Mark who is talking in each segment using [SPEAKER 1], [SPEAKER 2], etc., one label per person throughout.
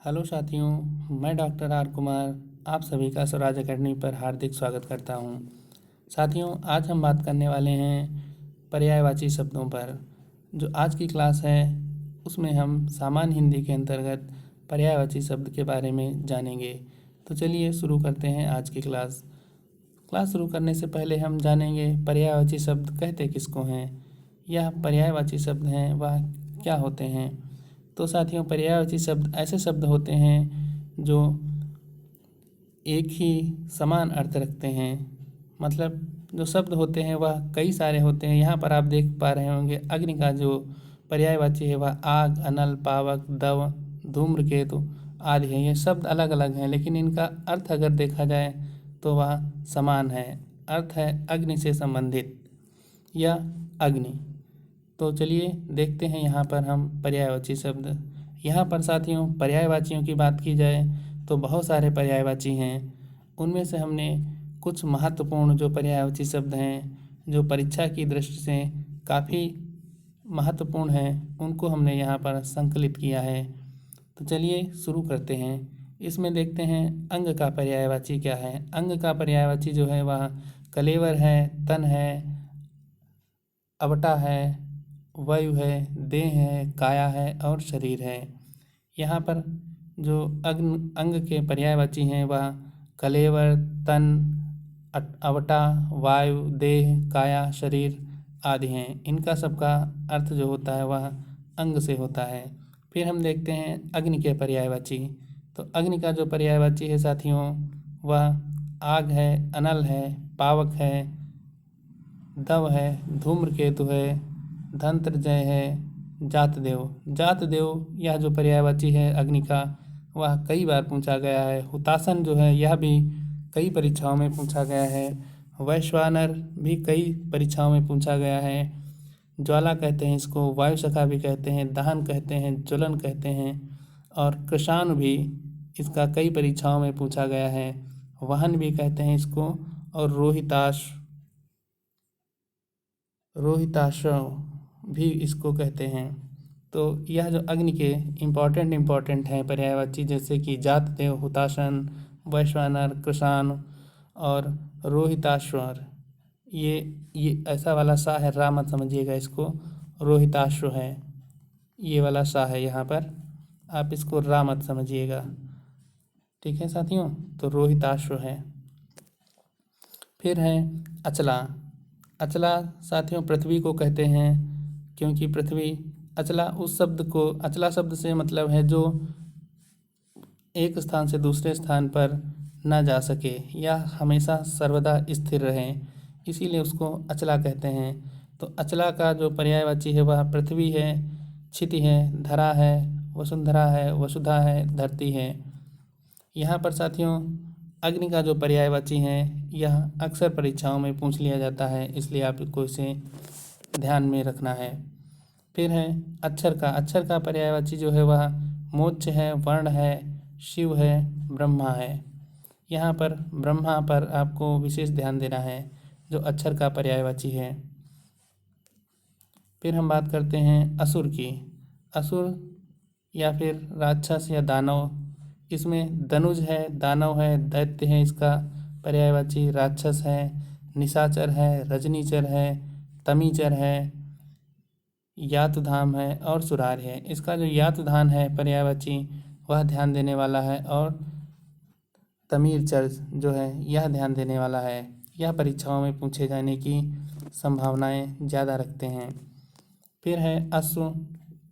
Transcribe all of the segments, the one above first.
[SPEAKER 1] Hello साथियों, मैं doctor R Kumar आप सभी का स्वराज अकेडमी पर हार्दिक स्वागत करता हूं। साथियों, आज हम बात करने वाले हैं पर्यायवाची शब्दों पर। जो आज की क्लास है उसमें हम सामान्य हिंदी के अंतर्गत पर्यायवाची शब्द के बारे में जानेंगे। तो चलिए शुरू करते हैं आज की क्लास। क्लास शुरू करने से पहले हम जानेंगे पर्यायवाची शब्द कहते किसको हैं, यह पर्यायवाची शब्द हैं वह क्या होते हैं। तो साथियों, पर्यायवाची शब्द ऐसे शब्द होते हैं जो एक ही समान अर्थ रखते हैं। मतलब जो शब्द होते हैं वह कई सारे होते हैं। यहाँ पर आप देख पा रहे होंगे अग्नि का जो पर्यायवाची है वह आग, अनल, पावक, दव, धूम्रकेतु आदि है। ये शब्द अलग अलग हैं लेकिन इनका अर्थ अगर देखा जाए तो वह समान है। अर्थ है अग्नि से संबंधित या अग्नि। तो चलिए देखते हैं यहाँ पर हम पर्यायवाची शब्द। यहाँ पर साथियों पर्यायवाचियों की बात की जाए तो बहुत सारे पर्यायवाची हैं। उनमें से हमने कुछ महत्वपूर्ण जो पर्यायवाची शब्द हैं, जो परीक्षा की दृष्टि से काफ़ी महत्वपूर्ण हैं, उनको हमने यहाँ पर संकलित किया है। तो चलिए शुरू करते हैं। इसमें देखते हैं अंग का पर्यायवाची क्या है। अंग का पर्यायवाची जो है वह कलेवर है, तन है, अवटा है, वायु है, देह है, काया है और शरीर है। यहाँ पर जो अंग के पर्यायवाची हैं वह कलेवर, तन, अवटा, वायु, देह, काया, शरीर आदि हैं। इनका सबका अर्थ जो होता है वह अंग से होता है। फिर हम देखते हैं अग्नि के पर्यायवाची। तो अग्नि का जो पर्यायवाची है साथियों वह आग है, अनल है, पावक है, दव है, धूम्रकेतु है, धनत्रजय है, जातदेव। जातदेव यह जो पर्यायवाची है अग्नि का वह कई बार पूछा गया है। हुतासन जो है यह भी कई परीक्षाओं में पूछा गया है। वैश्वानर भी कई परीक्षाओं में पूछा गया है। ज्वाला कहते हैं इसको, वायु सखा भी कहते हैं, दहन कहते हैं, ज्वलन कहते हैं और कृशानु भी इसका कई परीक्षाओं में पूछा गया है। वहन भी कहते हैं इसको और रोहिताश्व भी इसको कहते हैं। तो यह जो अग्नि के इम्पॉर्टेंट हैं पर्यायवाची, जैसे कि जातदेव, हुताशन, वैश्वानर, कृशान और रोहिताश्वर। ये ऐसा वाला सा है, रा मत समझिएगा इसको, रोहिताश्व है। ये वाला सा है यहाँ पर, आप इसको रा मत समझिएगा। ठीक है साथियों, तो रोहिताश्व है। फिर है अचला। अचला साथियों पृथ्वी को कहते हैं, क्योंकि पृथ्वी अचला अचला शब्द से मतलब है जो एक स्थान से दूसरे स्थान पर न जा सके या हमेशा सर्वदा स्थिर रहे, इसीलिए उसको अचला कहते हैं। तो अचला का जो पर्यायवाची है वह पृथ्वी है, क्षिति है, धरा है, वसुंधरा है, वसुधा है, धरती है। यहाँ पर साथियों अग्नि का जो पर्यायवाची है यह अक्सर परीक्षाओं में पूछ लिया जाता है, इसलिए आपको इसे ध्यान में रखना है। फिर है अक्षर का। अक्षर का पर्यायवाची जो है वह मोक्ष है, वर्ण है, शिव है, ब्रह्मा है। यहाँ पर ब्रह्मा पर आपको विशेष ध्यान देना है जो अक्षर का पर्यायवाची है। फिर हम बात करते हैं असुर की। असुर या फिर राक्षस या दानव, इसमें दनुज है, दानव है, दैत्य है, इसका पर्यायवाची राक्षस है, निशाचर है, रजनीचर है, तमीचर है, यातुधाम है और सुरार है। इसका जो यातुधान है पर्यायवाची वह ध्यान देने वाला है और तमीरचर जो है यह ध्यान देने वाला है। यह परीक्षाओं में पूछे जाने की संभावनाएं ज़्यादा रखते हैं। फिर है अश्व।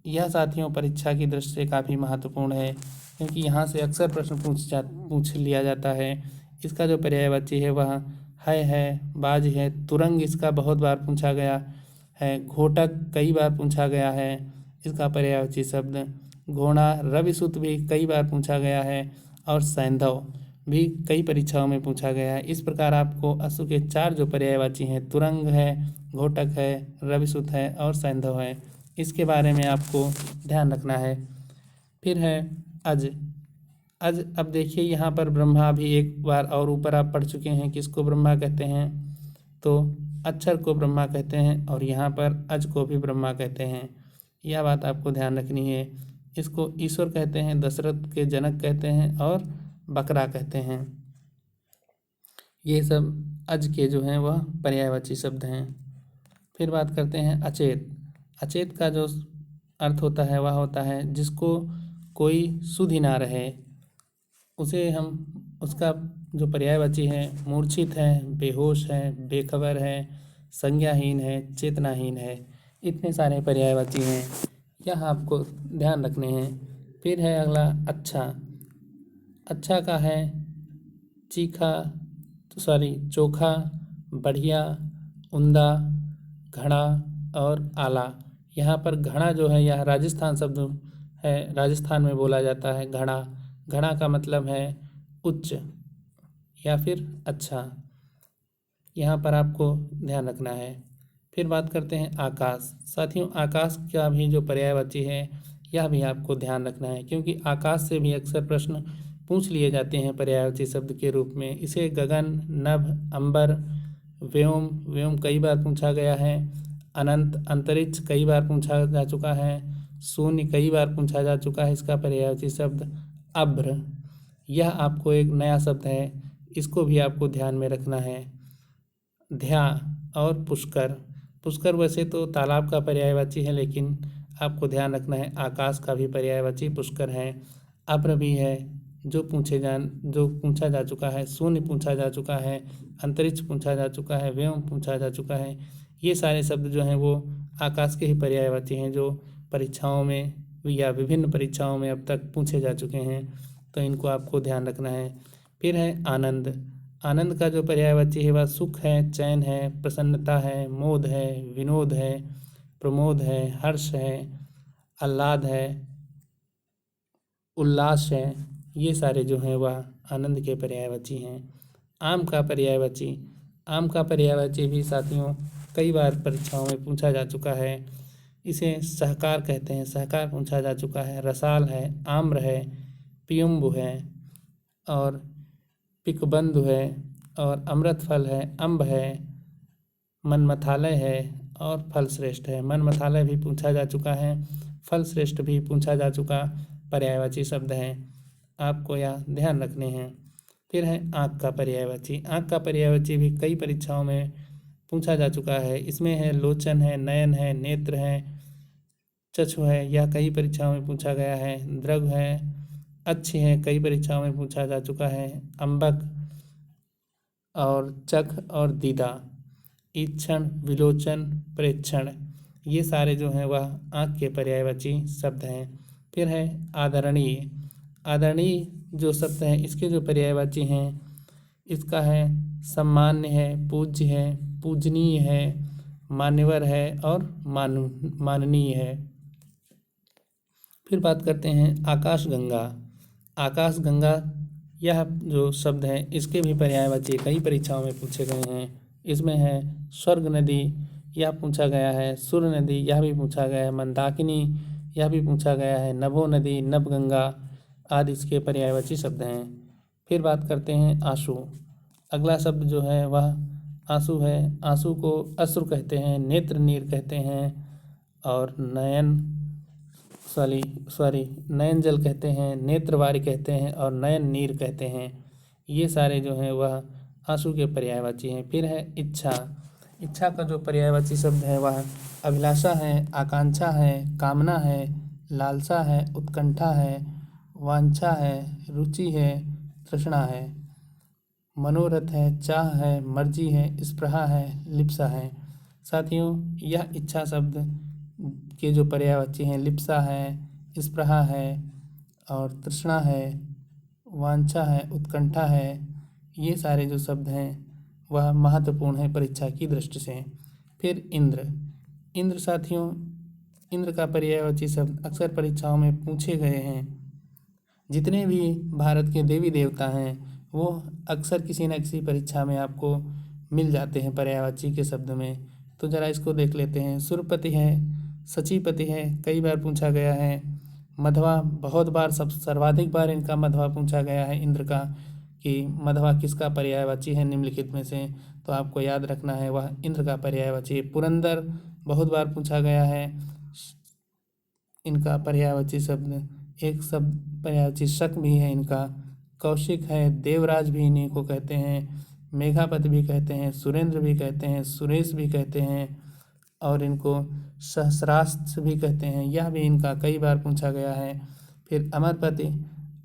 [SPEAKER 1] यह साथियों परीक्षा की दृष्टि से काफ़ी महत्वपूर्ण है, क्योंकि यहाँ से अक्सर प्रश्न पूछ लिया जाता है। इसका जो पर्यायवाची है वह है, बाज है, तुरंग इसका बहुत बार पूछा गया है, घोटक कई बार पूछा गया है इसका पर्यायवाची शब्द, घोड़ा, रविसुत भी कई बार पूछा गया है और सैंधव भी कई परीक्षाओं में पूछा गया है। इस प्रकार आपको अश्व के 4 जो पर्यायवाची हैं, तुरंग है, घोटक है, रविसुत है और सैंधव है, इसके बारे में आपको ध्यान रखना है। फिर है अज। अज अब देखिए यहाँ पर ब्रह्मा भी एक बार और ऊपर आप पढ़ चुके हैं किसको ब्रह्मा कहते हैं, तो अक्षर को ब्रह्मा कहते हैं और यहाँ पर अज को भी ब्रह्मा कहते हैं। यह बात आपको ध्यान रखनी है। इसको ईश्वर कहते हैं, दशरथ के जनक कहते हैं और बकरा कहते हैं। ये सब अज के जो हैं वह पर्यायवाची शब्द हैं। फिर बात करते हैं अचेत। अचेत का जो अर्थ होता है वह होता है जिसको कोई सुध ही ना रहे, उसे हम उसका जो पर्यायवाची है मूर्छित है, बेहोश है, बेखबर है, संज्ञाहीन है, चेतनाहीन है। इतने सारे पर्यायवाची हैं, यह आपको ध्यान रखने हैं। फिर है अगला अच्छा। अच्छा का है चोखा, बढ़िया, उम्दा, घड़ा और आला। यहाँ पर घड़ा जो है यह राजस्थान शब्द है, राजस्थान में बोला जाता है घड़ा। घड़ा का मतलब है उच्च या फिर अच्छा, यहाँ पर आपको ध्यान रखना है। फिर बात करते हैं आकाश। साथियों, आकाश का भी जो पर्यायवाची है यह भी आपको ध्यान रखना है, क्योंकि आकाश से भी अक्सर प्रश्न पूछ लिए जाते हैं पर्यायवाची शब्द के रूप में। इसे गगन, नभ, अंबर, व्योम, व्योम कई बार पूछा गया है। अनंत, अंतरिक्ष कई बार पूछा जा चुका है। शून्य कई बार पूछा जा चुका है। इसका पर्यायवाची शब्द अभ्र। यह आपको एक नया शब्द है, इसको भी आपको ध्यान में रखना है। ध्या और पुष्कर। पुष्कर वैसे तो तालाब का पर्यायवाची है, लेकिन आपको ध्यान रखना है आकाश का भी पर्यायवाची पुष्कर है। अभ्र भी है जो पूछा जा चुका है। शून्य पूछा जा चुका है, अंतरिक्ष पूछा जा चुका है, व्योम पूछा जा चुका है। ये सारे शब्द जो हैं वो आकाश के ही पर्यायवाची हैं, जो परीक्षाओं में या विभिन्न परीक्षाओं में अब तक पूछे जा चुके हैं, तो इनको आपको ध्यान रखना है। फिर है आनंद। आनंद का जो पर्यायवाची है वह सुख है, चैन है, प्रसन्नता है, मोद है, विनोद है, प्रमोद है, हर्ष है, आह्लाद है, उल्लास है। ये सारे जो हैं वह आनंद के पर्यायवाची हैं। आम का पर्यायवाची। आम का पर्यायवाची भी साथियों कई बार परीक्षाओं में पूछा जा चुका है। इसे सहकार कहते हैं, सहकार पूछा जा चुका है। रसाल है, आम्र है, पियुम्बु है और पिकबंधु है और अमृत फल है, अम्ब है, मनमथालय है और फल श्रेष्ठ है। मनमथालय भी पूछा जा चुका है, फल श्रेष्ठ भी पूछा जा चुका पर्यायवाची शब्द हैं, आपको यह ध्यान रखने हैं। फिर है आँख का पर्यायवाची। आँख का पर्यायवाची भी कई परीक्षाओं में पूछा जा चुका है। इसमें है लोचन है, नयन है, नेत्र है, चक्षु है, यह कई परीक्षाओं में पूछा गया है। दृग है, अच्छी है, कई परीक्षाओं में पूछा जा चुका है। अम्बक और चख और दीदा, ईक्षण, विलोचन, प्रेक्षण, ये सारे जो हैं वह आँख के पर्यायवाची शब्द हैं। फिर है आदरणीय। आदरणीय जो शब्द है इसके जो पर्यायवाची हैं, इसका है सम्मान्य है, पूज्य है, पूजनीय है, मान्यवर है और माननीय है। फिर बात करते हैं आकाशगंगा। आकाशगंगा यह जो शब्द है इसके भी पर्यायवाची कई परीक्षाओं में पूछे गए हैं। इसमें है स्वर्ग नदी, यह पूछा गया है। सुर नदी, यह भी पूछा गया है। मंदाकिनी, यह भी पूछा गया है। नभो नदी, नभगंगा आदि इसके पर्यायवाची शब्द हैं। फिर बात करते हैं आंसू। अगला शब्द जो है वह आंसू है। आंसू को अश्रु कहते हैं, नेत्र नीर कहते हैं और नयन जल कहते हैं, नेत्रवारी कहते हैं और नयन नीर कहते हैं। ये सारे जो हैं वह आंसू के पर्यायवाची हैं। फिर है इच्छा। इच्छा का जो पर्यायवाची शब्द है वह अभिलाषा है, आकांक्षा है, कामना है, लालसा है, उत्कंठा है, वांछा है, रुचि है, तृष्णा है, मनोरथ है, चाह है, मर्जी है, स्पृहा है, लिप्सा है। साथियों, यह इच्छा शब्द के जो पर्यायवाची हैं लिप्सा है, स्पृहा है और तृष्णा है, वांछा है, उत्कंठा है, ये सारे जो शब्द हैं वह महत्वपूर्ण है परीक्षा की दृष्टि से। फिर इंद्र। इंद्र साथियों, इंद्र का पर्यायवाची शब्द अक्सर परीक्षाओं में पूछे गए हैं। जितने भी भारत के देवी देवता हैं वो अक्सर किसी न किसी परीक्षा में आपको मिल जाते हैं पर्यायवाची के शब्द में। तो ज़रा इसको देख लेते हैं। सुरपति है, सचीपति है, कई बार पूछा गया है। मधवा, बहुत बार, सर्वाधिक बार इनका मधवा पूछा गया है इंद्र का, कि मधवा किसका पर्यायवाची है निम्नलिखित में से, तो आपको याद रखना है वह इंद्र का पर्यायवाची है। पुरंदर बहुत बार पूछा गया है। इनका पर्यायवाची शब्द। एक शब्द पर्यायवाची शक भी है इनका। कौशिक है, देवराज भी इन्हीं को कहते हैं, मेघापति भी कहते हैं, सुरेंद्र भी कहते हैं, सुरेश भी कहते हैं, और इनको सहस्रास्त्र भी कहते हैं। यह भी इनका कई बार पूछा गया है। फिर अमरपति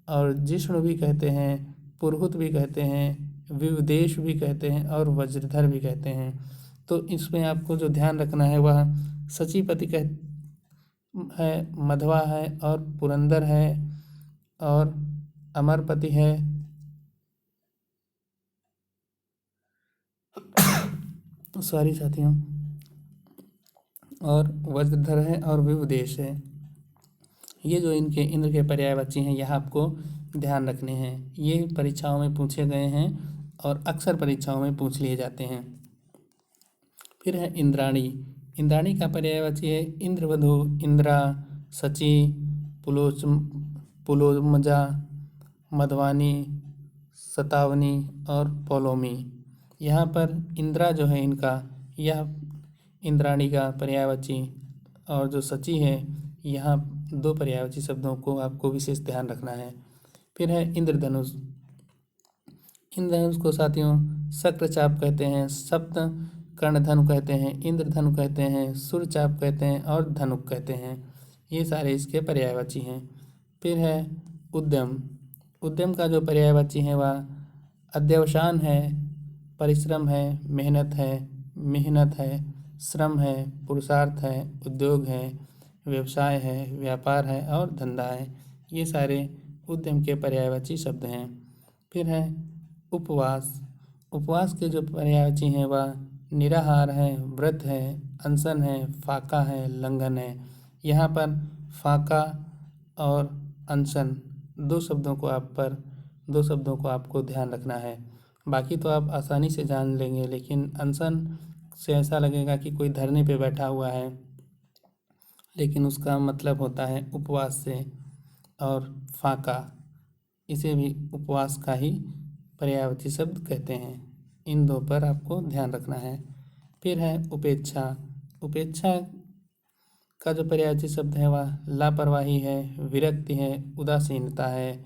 [SPEAKER 1] और जिष्णु भी कहते हैं, पुरोहित भी कहते हैं, विविदेश भी कहते हैं, और वज्रधर भी कहते हैं। तो इसमें आपको जो ध्यान रखना है वह सचीपति है, मध्वा है, और पुरंदर है, और अमरपति है, सॉरी साथियों, और वज्रधर है, और विविदेश है। ये जो इनके इंद्र के पर्यायवाची हैं यह आपको ध्यान रखने हैं। ये परीक्षाओं में पूछे गए हैं और अक्सर परीक्षाओं में पूछ लिए जाते हैं। फिर है इंद्राणी। इंद्राणी का पर्यायवाची है इंद्रवधु, इंद्रा, सची, पुलोमजा, मधवानी, सतावनी और पौलोमी। यहाँ पर इंद्रा जो है इनका, यह इंद्राणी का पर्यायवाची, और जो सची है यहाँ दो पर्यायवाची शब्दों को आपको विशेष ध्यान रखना है। फिर है इंद्रधनुष। इंद्रधनुष को साथियों शक्रचाप कहते हैं, सप्त कर्णधनु कहते हैं, इंद्रधनु कहते हैं, सूर्यचाप कहते हैं, और धनुक कहते हैं। ये सारे इसके पर्यायवाची हैं। फिर है उद्यम। उद्यम का जो पर्यायवाची है वह अध्यवसान है, परिश्रम है, मेहनत है, श्रम है, पुरुषार्थ है, उद्योग है, व्यवसाय है, व्यापार है, और धंधा है। ये सारे उद्यम के पर्यायवाची शब्द हैं। फिर है उपवास। उपवास के जो पर्यायवाची हैं वह निराहार है, व्रत है, अनशन है, फाका है, लंघन है। यहाँ पर फाका और अनशन दो शब्दों को आपको ध्यान रखना है। बाकी तो आप आसानी से जान लेंगे, लेकिन अनशन से ऐसा लगेगा कि कोई धरने पे बैठा हुआ है, लेकिन उसका मतलब होता है उपवास से। और फाका, इसे भी उपवास का ही पर्यायवाची शब्द कहते हैं। इन दो पर आपको ध्यान रखना है। फिर है उपेक्षा। उपेक्षा का जो पर्यायवाची शब्द है वह लापरवाही है, विरक्ति है, उदासीनता है,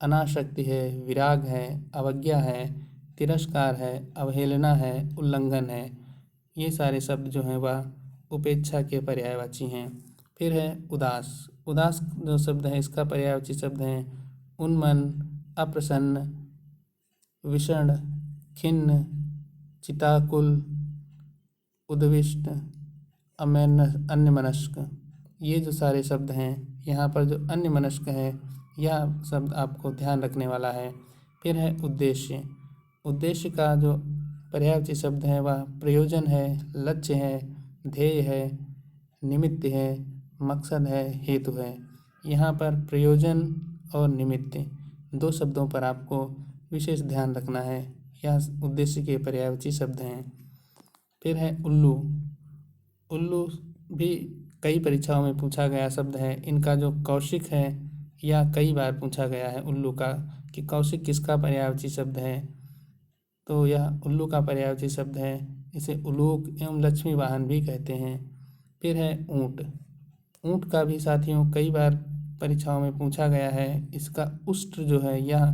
[SPEAKER 1] अनासक्ति है, विराग है, अवज्ञा है, तिरस्कार है, अवहेलना है, उल्लंघन है। ये सारे शब्द जो हैं वह उपेक्षा के पर्यायवाची हैं। फिर है उदास। उदास जो शब्द है इसका पर्यायवाची शब्द हैं उन्मन, अप्रसन्न, विषण, खिन्न, चिताकुल, उद्विष्ट, अन्यमनस्क। ये जो सारे शब्द हैं, यहाँ पर जो अन्यमनस्क है यह शब्द आपको ध्यान रखने वाला है। फिर है उद्देश्य। उद्देश्य का जो पर्यायवाची शब्द है वह प्रयोजन है, लक्ष्य है, ध्येय है, निमित्त है, मकसद है, हेतु है। यहाँ पर प्रयोजन और निमित्त दो शब्दों पर आपको विशेष ध्यान रखना है। यह उद्देश्य के पर्यायवाची शब्द हैं। फिर है उल्लू। उल्लू भी कई परीक्षाओं में पूछा गया शब्द है। इनका जो कौशिक है यह कई बार पूछा गया है उल्लू का, कि कौशिक किसका पर्यायवाची शब्द है। तो यह उल्लू का पर्यायवाची शब्द है। इसे उलूक एवं लक्ष्मी वाहन भी कहते हैं। फिर है ऊँट। ऊँट का भी साथियों कई बार परीक्षाओं में पूछा गया है। इसका उष्ट्र जो है यह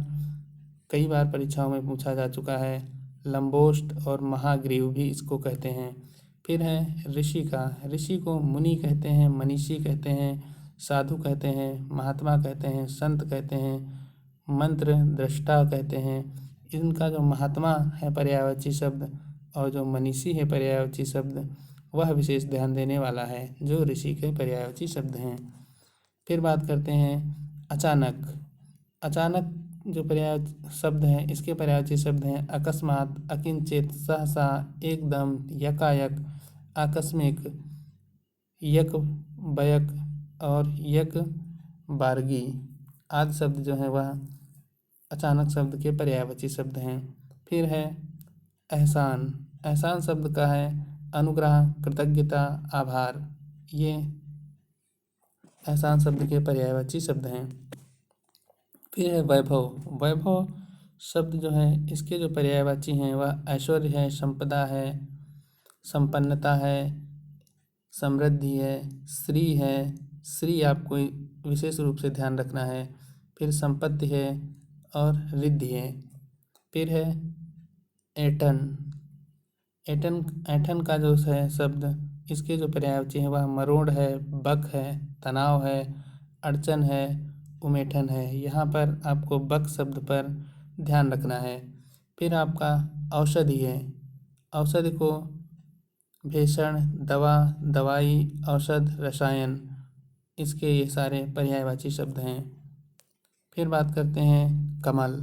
[SPEAKER 1] कई बार परीक्षाओं में पूछा जा चुका है। लंबोष्ट और महाग्रीव भी इसको कहते हैं। फिर है ऋषि का। ऋषि को मुनि कहते हैं, मनीषी कहते हैं, साधु कहते हैं, महात्मा कहते हैं, संत कहते हैं, मंत्र दृष्टा कहते हैं। इनका जो महात्मा है पर्यायवाची शब्द और जो मनीषी है पर्यायवाची शब्द, वह विशेष ध्यान देने वाला है जो ऋषि के पर्यायवाची शब्द हैं। फिर बात करते हैं अचानक। अचानक जो पर्यायवाची शब्द हैं इसके पर्यायवाची शब्द हैं अकस्मात, अकिंचित, सहसा, एकदम, यकायक, आकस्मिक, यक बयक और यक बारगी आदि शब्द जो हैं वह अचानक शब्द के पर्यायवाची शब्द हैं। फिर है एहसान। एहसान शब्द का है अनुग्रह, कृतज्ञता, आभार। ये एहसान शब्द के पर्यायवाची शब्द हैं। फिर है वैभव। वैभव शब्द जो है इसके जो पर्यायवाची हैं वह ऐश्वर्य है, संपदा है, संपन्नता है, समृद्धि है, श्री है, श्री आपको विशेष रूप से ध्यान रखना है। फिर संपत्ति है और रिद्धि है। फिर है ऐंठन। ऐंठन ऐंठन का जो है शब्द, इसके जो पर्यायवाची हैं वह मरोड़ है, बक है, तनाव है, अड़चन है, उमेठन है। यहाँ पर आपको बक शब्द पर ध्यान रखना है। फिर आपका औषधि है। औषधि को भेषण, दवा, दवाई, औषध, रसायन, इसके ये सारे पर्यायवाची शब्द हैं। फिर बात करते हैं कमल।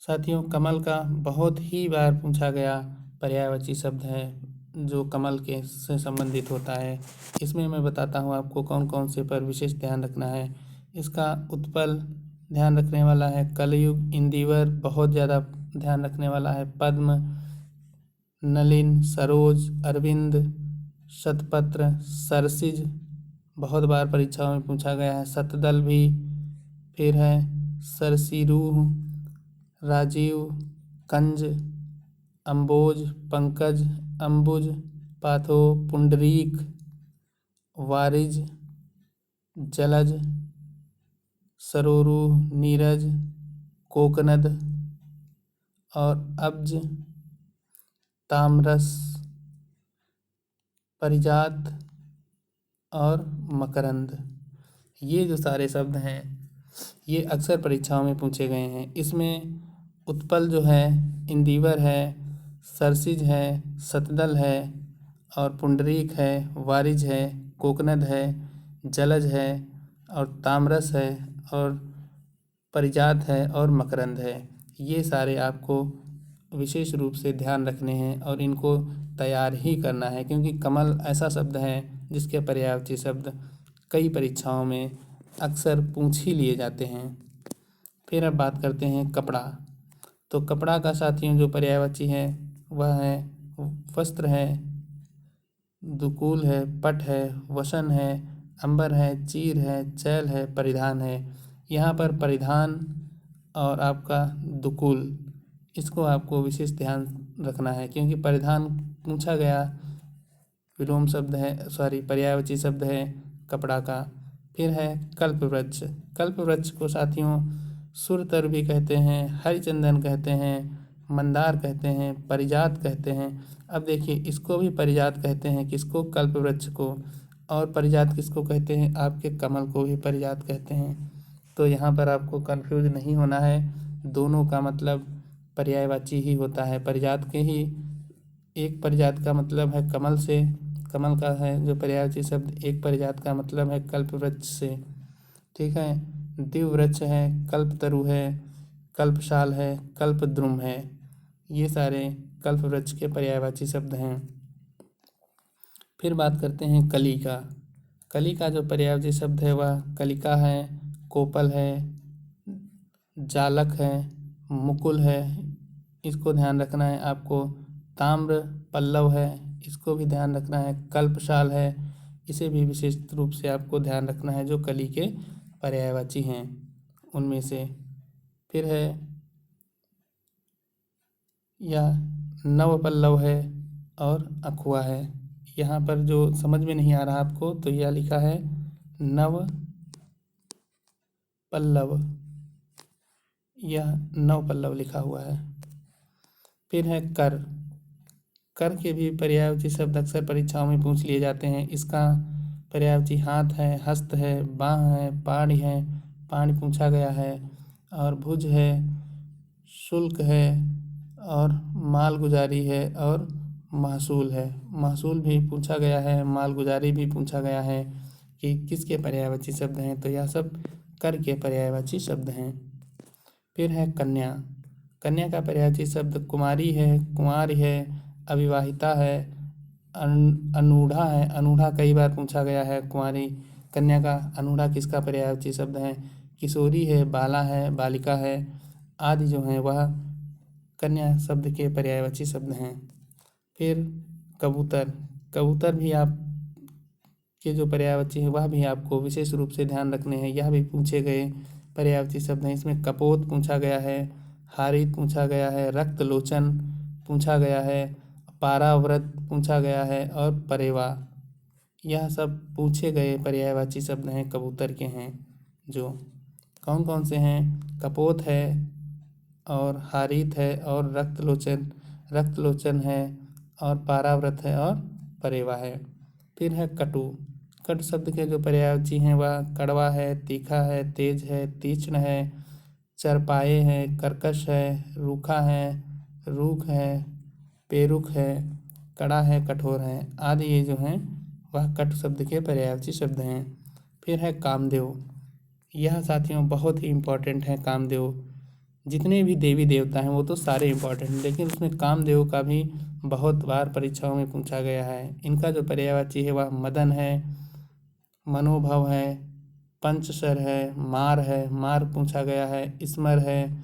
[SPEAKER 1] साथियों, कमल का बहुत ही बार पूछा गया पर्यायवाची शब्द है जो कमल के से संबंधित होता है। इसमें मैं बताता हूँ आपको कौन कौन से पर विशेष ध्यान रखना है। इसका उत्पल ध्यान रखने वाला है, कलयुग, इंदिवर बहुत ज़्यादा ध्यान रखने वाला है, पद्म, नलिन, सरोज, अरविंद, शतपत्र, सरसिज बहुत बार परीक्षाओं में पूछा गया है, शतदल भी। फिर है सरसीरूह, राजीव, कंज, अम्बोज, पंकज, अम्बुज, पाथो, पुंडरीक, वारिज, जलज, सरोरु, नीरज, कोकनद और अब्ज, तामरस, परिजात और मकरंद। ये जो सारे शब्द हैं ये अक्सर परीक्षाओं में पूछे गए हैं। इसमें उत्पल जो है इंदिवर है, सरसिज है, शतदल है और पुंडरीक है, वारिज है, कोकनद है, जलज है और तामरस है और परिजात है और मकरंद है। ये सारे आपको विशेष रूप से ध्यान रखने हैं और इनको तैयार ही करना है, क्योंकि कमल ऐसा शब्द है जिसके पर्यायवाची शब्द कई परीक्षाओं में अक्सर पूछ ही लिए जाते हैं। फिर अब बात करते हैं कपड़ा। तो कपड़ा का साथियों जो पर्यायवाची है वह है वस्त्र है, दुकूल है, पट है, वसन है, अंबर है, चीर है, चैल है, परिधान है। यहाँ पर परिधान और आपका दुकूल, इसको आपको विशेष ध्यान रखना है, क्योंकि परिधान पूछा गया विलोम शब्द है, पर्यायवाची शब्द है कपड़ा का। फिर है कल्पवृक्ष। कल्पवृक्ष को साथियों सुरतर भी कहते हैं, हरिचंदन कहते हैं, मंदार कहते हैं, परिजात कहते हैं। अब देखिए, इसको भी परिजात कहते हैं, किसको? कल्पवृक्ष को। और परिजात किसको कहते हैं? आपके कमल को भी परिजात कहते हैं। तो यहाँ पर आपको कंफ्यूज नहीं होना है, दोनों का मतलब पर्यायवाची ही होता है। परिजात के ही एक परिजात का मतलब है कमल से, कमल का है जो पर्यायवाची शब्द, एक परिजात का मतलब है कल्पवृक्ष से। ठीक है, दिववृक्ष है, कल्पतरु है, कल्पशाल है, कल्पद्रुम है। ये सारे कल्पवृक्ष के पर्यायवाची शब्द हैं। फिर बात करते हैं कली का। कली का जो पर्यायवाची शब्द है वह कलिका है, कोपल है, जालक है, मुकुल है, इसको ध्यान रखना है आपको। ताम्र पल्लव है, इसको भी ध्यान रखना है। कल्पशाल है, इसे भी विशेष रूप से आपको ध्यान रखना है, जो कली के पर्यायवाची हैं उनमें से। फिर है यह नवपल्लव है और अखुआ है। यहाँ पर जो समझ में नहीं आ रहा आपको, तो यह लिखा है नव पल्लव, यह नव पल्लव लिखा हुआ है। फिर है कर। कर के भी पर्यायवाची शब्द अक्सर परीक्षाओं में पूछ लिए जाते हैं। इसका पर्यायवाची हाथ है, हस्त है, बाँह है, पाड़ी है, पानी पूछा गया है, और भुज है, शुल्क है और मालगुजारी है और महसूल है। महसूल भी पूछा गया है, मालगुजारी भी पूछा गया है कि किसके पर्यायवाची शब्द हैं, तो यह सब कर के पर्यायवाची शब्द हैं। फिर है कन्या। कन्या का पर्यायवाची शब्द कुमारी है, कुंवारी है, अविवाहिता है, अनूढ़ा है। अनूढ़ा कई बार पूछा गया है, कुंवारी। कन्या का अनूढ़ा किसका पर्यायवाची शब्द है? किशोरी है, बाला है, बालिका है आदि जो हैं वह कन्या शब्द के पर्यायवाची शब्द हैं। फिर कबूतर। कबूतर भी आप के जो पर्यायवाची है वह भी आपको विशेष रूप से ध्यान रखने हैं, यह भी पूछे गए पर्यायवाची शब्द हैं। इसमें कपोत पूछा गया है, हारित पूछा गया है, रक्तलोचन पूछा गया है, पाराव्रत पूछा गया है और परेवा, यह सब पूछे गए पर्यायवाची शब्द हैं, कबूतर के हैं। जो कौन कौन से हैं? कपोत है और हारित है और रक्तलोचन है और पाराव्रत है और परेवा है। फिर है कटु। कटु शब्द के जो पर्यायवाची हैं वह कड़वा है, तीखा है, तेज है, तीक्ष्ण है, चरपाए है, कर्कश है, रूखा है, रूख है, पेरुक है, कड़ा है, कठोर है आदि ये जो हैं वह कटु शब्द के पर्यायवाची शब्द हैं। फिर है कामदेव। यह साथियों बहुत ही इम्पोर्टेंट है कामदेव। जितने भी देवी देवता हैं वो तो सारे इम्पोर्टेंट हैं, लेकिन उसमें कामदेव का भी बहुत बार परीक्षाओं में पूछा गया है। इनका जो पर्यायवाची है वह मदन है, मनोभव है, पंचशर है, मार पूछा गया है, स्मर है,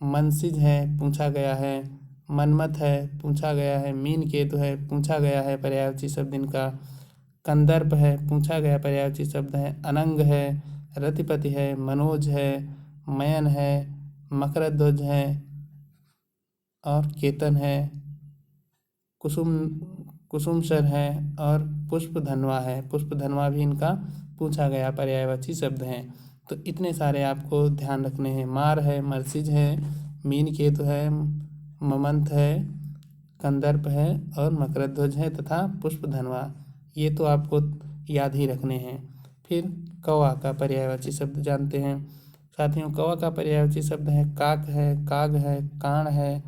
[SPEAKER 1] मनसिज है पूछा गया है, मनमत है पूछा गया है, मीन केतु है पूछा गया है पर्यायवाची शब्द इनका, कंदर्प है पूछा गया पर्यायवाची शब्द है, अनंग है, रतिपति है, मनोज है, मयन है, मकरध्वज है और केतन है, कुसुमशर है और पुष्पधनवा है। पुष्पधनवा भी इनका पूछा गया पर्यायवाची शब्द हैं। तो इतने सारे आपको ध्यान रखने हैं। मार है, मर्सिज है, मीन केतु है, ममंत है, कंदर्प है और मकरध्वज है तथा पुष्पधनवा। ये तो आपको याद ही रखने हैं। फिर कौवा का पर्यायवाची शब्द जानते हैं। साथियों कौवा का पर्यायवाची शब्द है काक है, काग है, काण है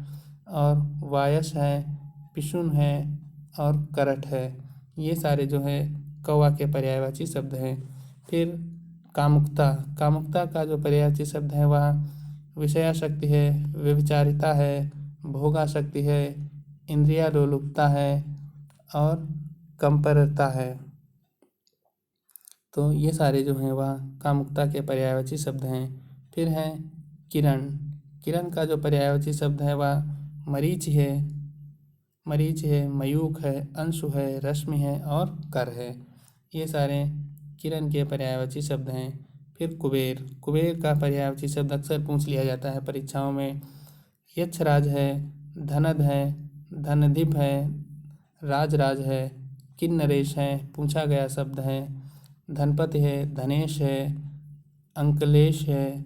[SPEAKER 1] और वायस है, पिशुन है और करट है। ये सारे जो है कौवा के पर्यायवाची शब्द हैं। फिर कामुकता। कामुकता का जो पर्यायवाची शब्द है वह विषयाशक्ति है, व्यभिचारिता है, भोगाशक्ति है, इंद्रियालोलुपता है और कंपरता है। तो ये सारे जो हैं वह कामुकता के पर्यायवाची शब्द हैं। फिर है किरण। किरण का जो पर्यायवाची शब्द है वह मरीच है, मयूख है, अंशु है, रश्मि है और कर है। ये सारे किरण के पर्यायवाची शब्द हैं। फिर कुबेर। कुबेर का पर्यायवाची शब्द अक्सर पूछ लिया जाता है परीक्षाओं में। यक्षराज है, धनद है, धनधिप है, राजराज है, किन्नरेश है पूछा गया शब्द है, धनपति है, धनेश है, अंकलेश है,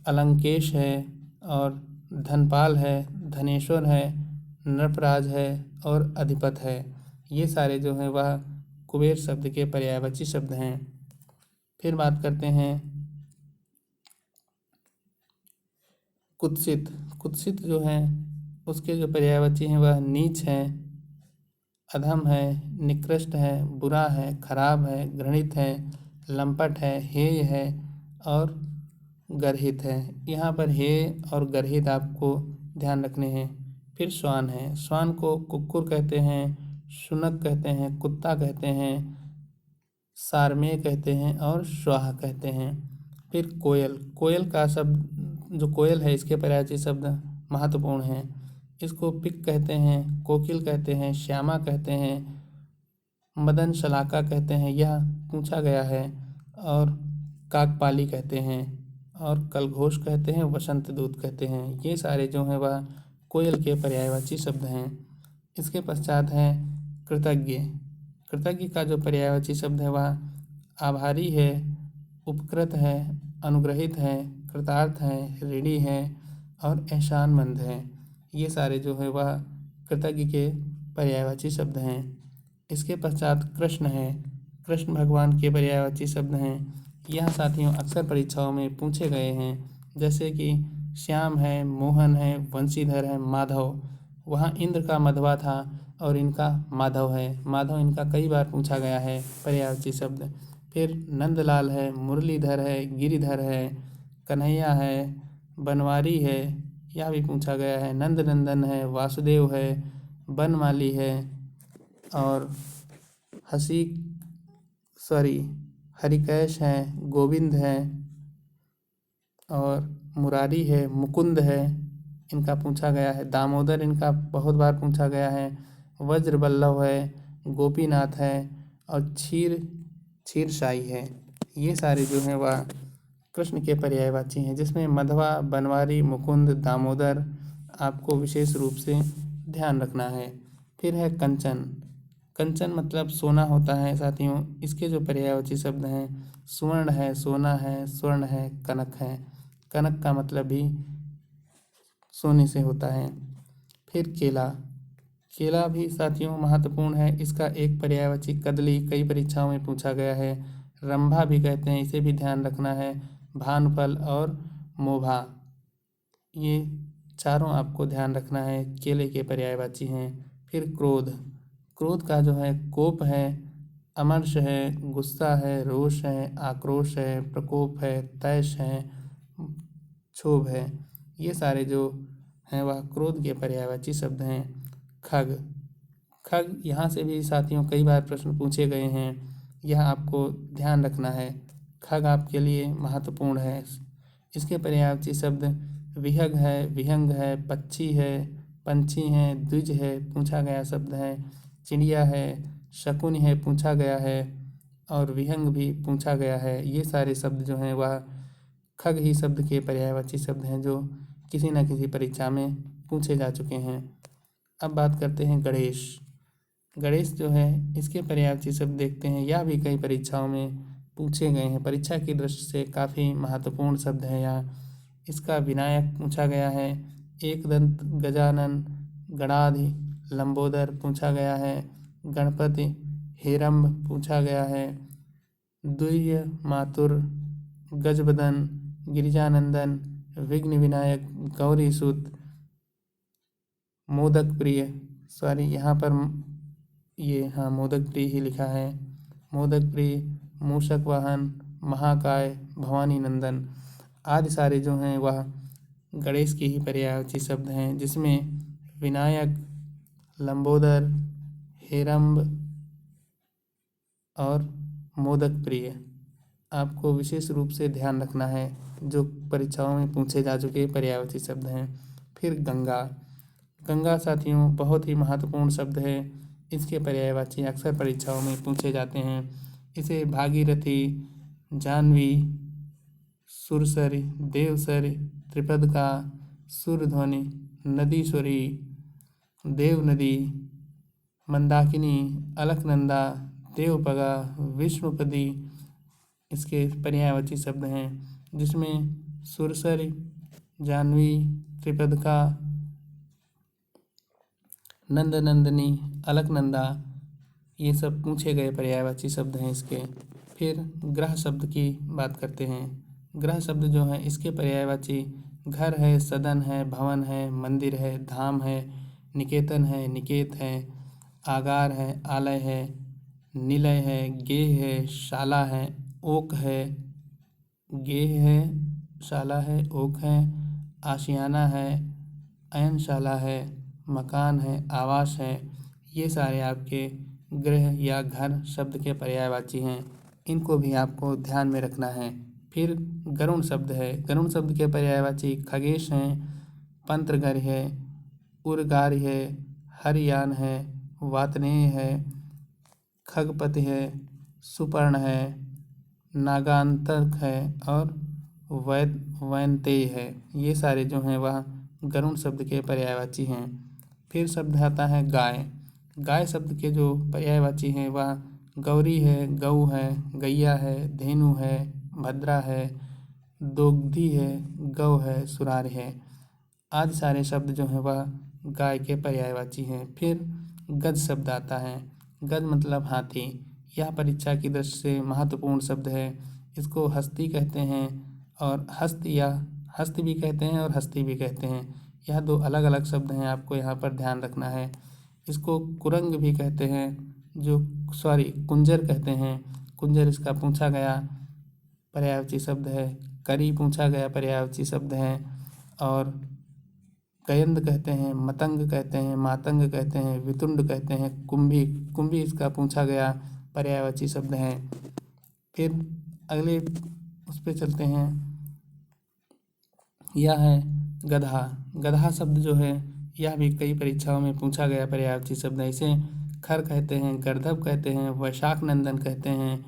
[SPEAKER 1] अलंकेश है और धनपाल है, धनेश्वर है, नृपराज है और अधिपत है। ये सारे जो हैं वह कुबेर शब्द के पर्यायवाची शब्द हैं। फिर बात करते हैं कुत्सित। कुत्सित जो है उसके जो पर्यायवाची हैं वह नीच है, अधम है, निकृष्ट है, बुरा है, खराब है, घृणित है, लंपट है, हेय है और गर्हित है। यहाँ पर हेय और गर्हित आपको ध्यान रखने हैं। फिर श्वान है। श्वान को कुक्कुर कहते हैं, शुनक कहते हैं, कुत्ता कहते हैं, सारमेय कहते हैं और श्वाह कहते हैं। फिर कोयल। कोयल का शब्द जो कोयल है इसके पर्यायवाची शब्द महत्वपूर्ण हैं। इसको पिक कहते हैं, कोकिल कहते हैं, श्यामा कहते हैं, मदन शलाका कहते हैं, यह पूछा गया है, और काकपाली कहते हैं और कलघोष कहते हैं, वसंत दूत कहते हैं। ये सारे जो हैं वह कोयल के पर्यायवाची शब्द हैं। इसके पश्चात है कृतज्ञ। कृतज्ञ का जो पर्यायवाची शब्द है वह आभारी है, उपकृत है, अनुग्रहित है, कृतार्थ है, ऋणी है और एहसानमंद है। ये सारे जो है वह कृतज्ञ के पर्यायवाची शब्द हैं। इसके पश्चात कृष्ण है। कृष्ण भगवान के पर्यायवाची शब्द हैं। यह साथियों अक्सर परीक्षाओं में पूछे गए हैं, जैसे कि श्याम है, मोहन है, वंशीधर है, माधव। वहाँ इंद्र का मधवा था और इनका माधव है। माधव इनका कई बार पूछा गया है पर्यायवाची शब्द। फिर नंदलाल है, मुरलीधर है, गिरिधर है, कन्हैया है, बनवारी है, यह भी पूछा गया है। नंदनंदन है, वासुदेव है, बनमाली है और हरिकैश है, गोविंद है और मुरारी है, मुकुंद है, इनका पूछा गया है। दामोदर इनका बहुत बार पूछा गया है। वज्रवल्लभ है, गोपीनाथ है और क्षीरसाई है। ये सारे जो हैं वह कृष्ण के पर्यायवाची हैं, जिसमें मधवा, बनवारी, मुकुंद, दामोदर आपको विशेष रूप से ध्यान रखना है। फिर है कंचन। कंचन मतलब सोना होता है साथियों। इसके जो पर्यायवाची शब्द हैं, सुवर्ण है, सोना है, स्वर्ण है, कनक है। कनक का मतलब भी सोने से होता है। फिर केला, केला भी साथियों महत्वपूर्ण है। इसका एक पर्यायवाची कदली कई परीक्षाओं में पूछा गया है। रंभा भी कहते हैं, इसे भी ध्यान रखना है। भानफल और मोभा, ये चारों आपको ध्यान रखना है, केले के पर्यायवाची हैं। फिर क्रोध, क्रोध का जो है कोप है, अमर्ष है, गुस्सा है, रोष है, आक्रोश है, प्रकोप है, तैश है, क्षोभ है। ये सारे जो हैं वह क्रोध के पर्यायवाची शब्द हैं। खग, खग यहाँ से भी साथियों कई बार प्रश्न पूछे गए हैं, यह आपको ध्यान रखना है। खग आपके लिए महत्वपूर्ण है। इसके पर्यायवाची शब्द विहग है, विहंग है, पक्षी है, पंछी है, द्विज है, पूछा गया शब्द है। चिड़िया है, शकुन है, पूछा गया है, और विहंग भी पूछा गया है। ये सारे शब्द जो हैं वह खग ही शब्द के पर्यायवाची शब्द हैं, जो किसी न किसी परीक्षा में पूछे जा चुके हैं। अब बात करते हैं गणेश। गणेश जो है इसके पर्यायवाची शब्द देखते हैं, यह भी कई परीक्षाओं में पूछे गए हैं। परीक्षा की दृष्टि से काफ़ी महत्वपूर्ण शब्द है यह। इसका विनायक पूछा गया है, एकदंत, गजानन, गणाधि, लंबोदर पूछा गया है, गणपति, हेरम्ब पूछा गया है, द्विय मातुर, गजबदन, गिरिजानंदन, विघ्न विनायक, गौरी सूत, मोदक प्रिय, सॉरी यहाँ पर ये हाँ मोदक प्रिय ही लिखा है। मोदक प्रिय, मूषक वाहन, महाकाय, भवानी नंदन आदि सारे जो हैं वह गणेश के ही पर्यायवाची शब्द हैं, जिसमें विनायक, लंबोदर, हेरम्ब और मोदक प्रिय आपको विशेष रूप से ध्यान रखना है, जो परीक्षाओं में पूछे जा चुके पर्यायवाची शब्द हैं। फिर गंगा, गंगा साथियों बहुत ही महत्वपूर्ण शब्द है। इसके पर्यायवाची अक्सर परीक्षाओं में पूछे जाते हैं। इसे भागीरथी, जाह्नवी, सुरसरी, देवसरी, त्रिपदका, सूरध्वनि, नदीश्वरी, देवनदी, मंदाकिनी, अलकनंदा, देवपगा, विष्णुपदी इसके पर्यायवाची शब्द हैं, जिसमें सुरसरी, जाह्नवी, त्रिपदका, नंदनंदिनी, अलकनंदा ये सब पूछे गए पर्यायवाची शब्द हैं इसके। फिर ग्रह शब्द की बात करते हैं। ग्रह शब्द जो है इसके पर्यायवाची घर है, सदन है, भवन है, मंदिर है, धाम है, निकेतन है, निकेत है, आगार है, आलय है, निलय है, गेह है, शाला है, ओक है, गेह है, शाला है, ओक है, आशियाना है, अयनशाला है, मकान है, आवास है। ये सारे आपके गृह या घर शब्द के पर्यायवाची हैं, इनको भी आपको ध्यान में रखना है। फिर गरुण शब्द है। गरुण शब्द के पर्यायवाची खगेश हैं, पंत्रगर है, उर्गार है, हरियान है, वातनेय है, खगपति है, सुपर्ण है, नागांतक है और वैनतेय है। ये सारे जो हैं वह गरुण शब्द के पर्यायवाची हैं। फिर शब्द आता है गाय। गाय शब्द के जो पर्यायवाची हैं वह गौरी है, गऊ है, गैया है, धेनु है, भद्रा है, दोग्धी है, गौ है, सुरार है आदि सारे शब्द जो हैं वह गाय के पर्यायवाची हैं। फिर गज शब्द आता है। गज मतलब हाथी। यह परीक्षा की दृष्टि से महत्वपूर्ण शब्द है। इसको हस्ती कहते हैं और हस्त या हस्त भी कहते हैं और हस्ती भी कहते हैं। यह दो अलग अलग शब्द हैं, आपको यहाँ पर ध्यान रखना है। इसको कुरंग भी कहते हैं, कुंजर कहते हैं। कुंजर इसका पूछा गया पर्यायवाची शब्द है। करी पूछा गया पर्यायवाची शब्द है। और गयंद कहते हैं, मतंग कहते हैं, मातंग कहते हैं, वितुंड कहते हैं, कुंभी कुंभी इसका पूछा गया पर्यायवाची शब्द है। फिर अगले उस पर चलते हैं, यह है गधा। गधा शब्द जो है यह भी कई परीक्षाओं में पूछा गया पर्यायवाची शब्द है। इसे खर कहते हैं, गर्दभ कहते हैं, वैशाख नंदन कहते हैं,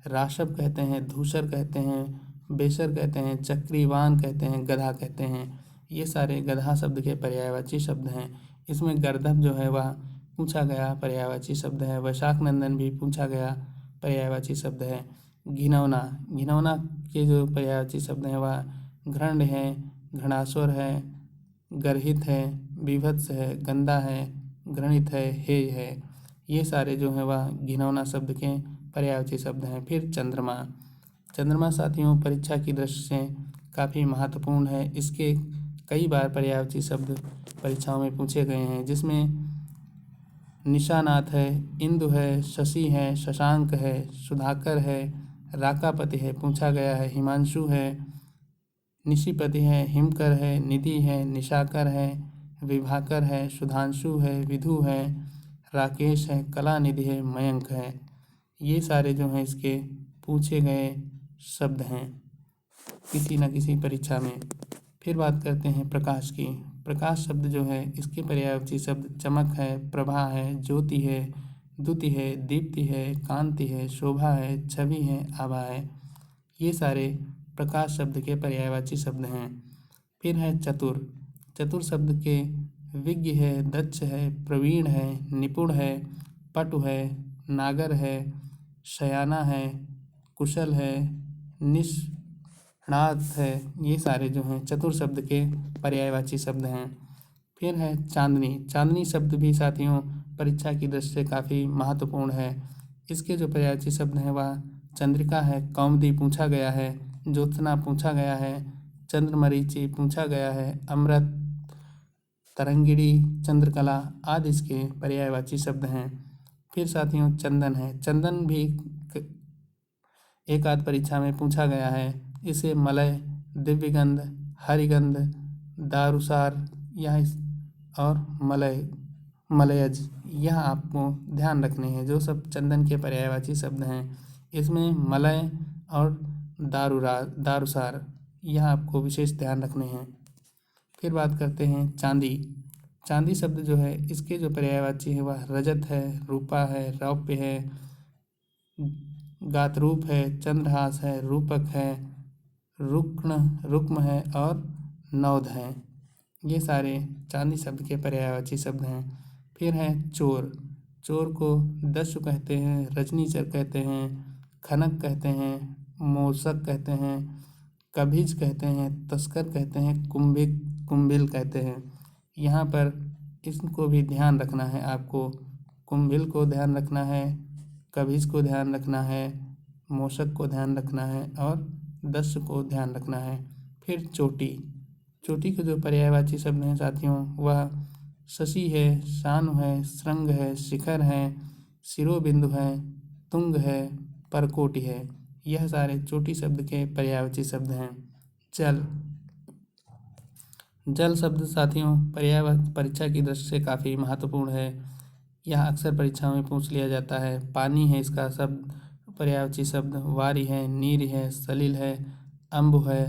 [SPEAKER 1] राशभ कहते हैं, धूसर कहते हैं, बेसर कहते हैं, चक्रीवान कहते हैं, गधा कहते हैं। ये सारे गधा शब्द के पर्यायवाची शब्द हैं। इसमें गर्दभ जो है वह पूछा गया पर्यायवाची शब्द है। वैशाख नंदन भी पूछा गया पर्यायवाची शब्द है। घिनौना, घिनौना के जो पर्यायवाची शब्द हैं वह घृण्य है, घृणासुर है, गर्हित है, बीभत्स है, गंदा है, घृणित है, हेय है। ये सारे जो हैं वह घिनौना शब्द के पर्यायवाची शब्द हैं। फिर चंद्रमा, चंद्रमा साथियों परीक्षा की दृष्टि से काफ़ी महत्वपूर्ण है। इसके कई बार पर्यायवाची शब्द परीक्षाओं में पूछे गए हैं, जिसमें निशानाथ है, इंदु है, शशि है, शशांक है, सुधाकर है, राकापति है पूछा गया है, हिमांशु है, निशिपति है, हिमकर है, निधि है, निशाकर है, विभाकर है, सुधांशु है, विधु है, राकेश है, कलानिधि है, मयंक है। ये सारे जो हैं इसके पूछे गए शब्द हैं किसी न किसी परीक्षा में। फिर बात करते हैं प्रकाश की। प्रकाश शब्द जो है इसके पर्यायवाची शब्द चमक है, प्रभा है, ज्योति है, द्युति है, दीप्ति है, कांति है, शोभा है, छवि है, आभा है। ये सारे प्रकाश शब्द के पर्यायवाची शब्द हैं। फिर है चतुर, चतुर शब्द के विज्ञ है, दक्ष है, प्रवीण है, निपुण है, पटु है, नागर है, शयाना है, कुशल है, निष्णात है। ये सारे जो हैं चतुर शब्द के पर्यायवाची शब्द हैं। फिर है चांदनी, चांदनी शब्द भी साथियों परीक्षा की दृष्टि से काफ़ी महत्वपूर्ण है। इसके जो पर्यायवाची शब्द हैं वह चंद्रिका है, कौमुदी पूछा गया है, ज्योत्सना पूछा गया है, चंद्रमरीचि पूछा गया है, अमृत, तरंगिणी, चंद्रकला आदि इसके पर्यायवाची शब्द हैं। फिर साथियों चंदन है, चंदन भी एक आध परीक्षा में पूछा गया है। इसे मलय, दिव्यगंध, हरिगंध, दारुसार और मलयज यह आपको ध्यान रखने हैं। जो सब चंदन के पर्यायवाची शब्द हैं इसमें मलय और दारुसार यह आपको विशेष ध्यान रखने हैं। फिर बात करते हैं चांदी, चांदी शब्द जो है इसके जो पर्यायवाची है वह रजत है, रूपा है, रौप्य है, गातरूप है, चंद्रहास है, रूपक है, रुक्म है और नौध है। ये सारे चांदी शब्द के पर्यायवाची शब्द हैं। फिर है चोर, चोर को दस्यु कहते हैं, रजनीचर कहते हैं, खनक कहते हैं, मोषक कहते हैं, कभिज कहते हैं, तस्कर कहते हैं, कुंभिल कहते हैं। यहाँ पर इसको भी ध्यान रखना है आपको। कुंभिल को ध्यान रखना है, कभिज को ध्यान रखना है, मोषक को ध्यान रखना है और दस्यु को ध्यान रखना है। फिर चोटी, चोटी के जो पर्यायवाची शब्द हैं साथियों वह शशि है, शानु है, श्रृंग है, शिखर है, शिरोबिंदु है, तुंग है, परकोटि है। यह सारे चोटी शब्द के पर्यायवाची शब्द हैं। जल, जल शब्द साथियों पर्यायवाची परीक्षा की दृष्टि से काफ़ी महत्वपूर्ण है। यह अक्सर परीक्षाओं में पूछ लिया जाता है। पानी है इसका शब्द पर्यायवाची शब्द, वारी है, नीर है, सलिल है, अम्बु है,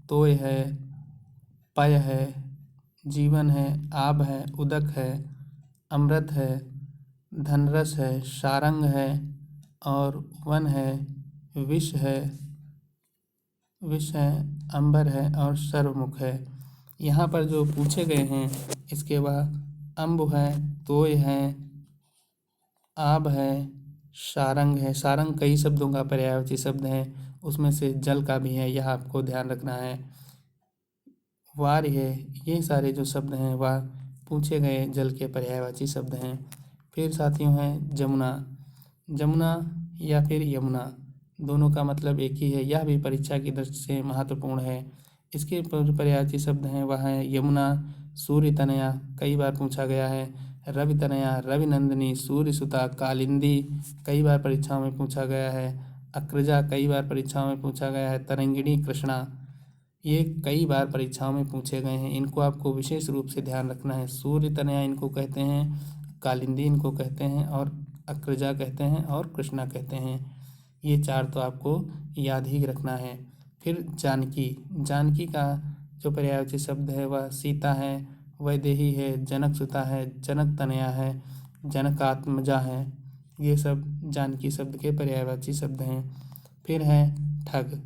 [SPEAKER 1] तोय है, पय है, जीवन है, आब है, उदक है, अमृत है, धनरस है, सारंग है और वन है, विष है, अंबर है और सर्वमुख है। यहाँ पर जो पूछे गए हैं इसके बाद अम्बु है, तोय है, आब है, सारंग है। सारंग कई शब्दों का पर्यायवाची शब्द है, उसमें से जल का भी है, यह आपको ध्यान रखना है। वार है, ये सारे जो शब्द हैं वह पूछे गए जल के पर्यायवाची शब्द हैं। फिर साथियों हैं जमुना, जमुना या फिर यमुना दोनों का मतलब एक ही है। यह भी परीक्षा की दृष्टि से महत्वपूर्ण है। इसके पर्यायवाची शब्द हैं वह हैं यमुना, सूर्य तनया कई बार पूछा गया है, रवि तनया, रवि नंदिनी, सूर्य सुता, कालिंदी कई बार परीक्षाओं में पूछा गया है, अक्रजा कई बार परीक्षाओं में पूछा गया है, तरंगिणी, कृष्णा ये कई बार परीक्षाओं में पूछे गए हैं। इनको आपको विशेष रूप से ध्यान रखना है। सूर्य तनया इनको कहते हैं, कालिंदी इनको कहते हैं और अक्रजा कहते हैं और कृष्णा कहते हैं। ये चार तो आपको याद ही रखना है। फिर जानकी, जानकी का जो पर्यायवाची शब्द है वह सीता है, वैदेही है, जनक सुता है, जनक तनया है, जनकात्मजा है। ये सब जानकी शब्द के पर्यायवाची शब्द हैं। फिर है ठग,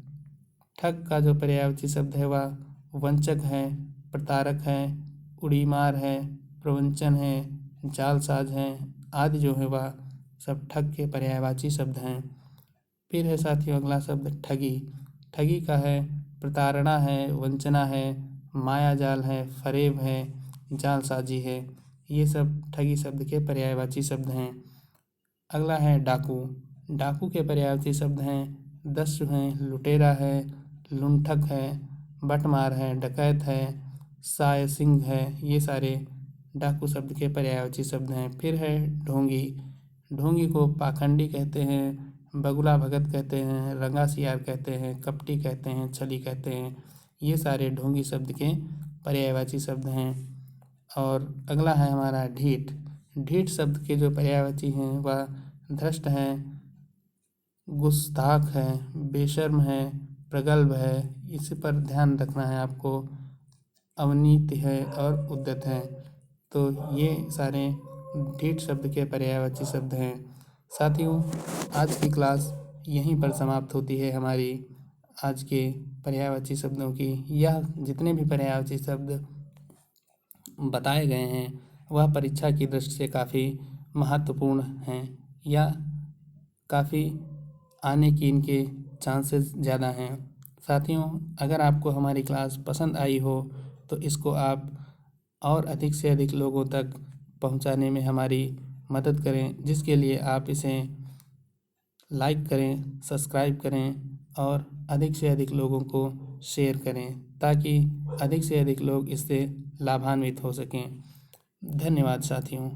[SPEAKER 1] ठग का जो पर्यायवाची शब्द है वह वंचक है, प्रतारक है, उड़ीमार है, प्रवंचन है, जालसाज हैं आदि जो है वह सब ठग के पर्यायवाची शब्द हैं। फिर है साथियों अगला शब्द ठगी। ठगी का है प्रताड़ना है, वंचना है, मायाजाल है, फरेब है, जालसाजी है। ये सब ठगी शब्द के पर्यायवाची शब्द हैं। अगला है डाकू। डाकू के पर्यायवाची शब्द हैं दस्यु हैं, लुटेरा है, लुंठक है, बटमार है, डकैत है, साय सिंह है। ये सारे डाकू शब्द के पर्यायवाची शब्द हैं। फिर है ढोंगी। ढोंगी को पाखंडी कहते हैं, बगुला भगत कहते हैं, रंगा सियार कहते हैं, कपटी कहते हैं, छली कहते हैं। ये सारे ढोंगी शब्द के पर्यायवाची शब्द हैं। और अगला है हमारा ढीठ। ढीठ शब्द के जो पर्यायवाची हैं वह धृष्ट हैं, गुस्ताख है, बेशर्म है, प्रगल्भ है। इस पर ध्यान रखना है आपको। अवनीत है और उद्यत है। तो ये सारे ढीठ शब्द के पर्यायवाची शब्द हैं। साथियों आज की क्लास यहीं पर समाप्त होती है हमारी आज के पर्यायवाची शब्दों की। यह जितने भी पर्यायवाची शब्द बताए गए हैं वह परीक्षा की दृष्टि से काफ़ी महत्वपूर्ण हैं या काफ़ी आने की इनके चांसेस ज़्यादा हैं। साथियों अगर आपको हमारी क्लास पसंद आई हो तो इसको आप और अधिक से अधिक लोगों तक पहुंचाने में हमारी मदद करें, जिसके लिए आप इसे लाइक करें, सब्सक्राइब करें और अधिक से अधिक लोगों को शेयर करें ताकि अधिक से अधिक लोग इससे लाभान्वित हो सकें। धन्यवाद साथियों।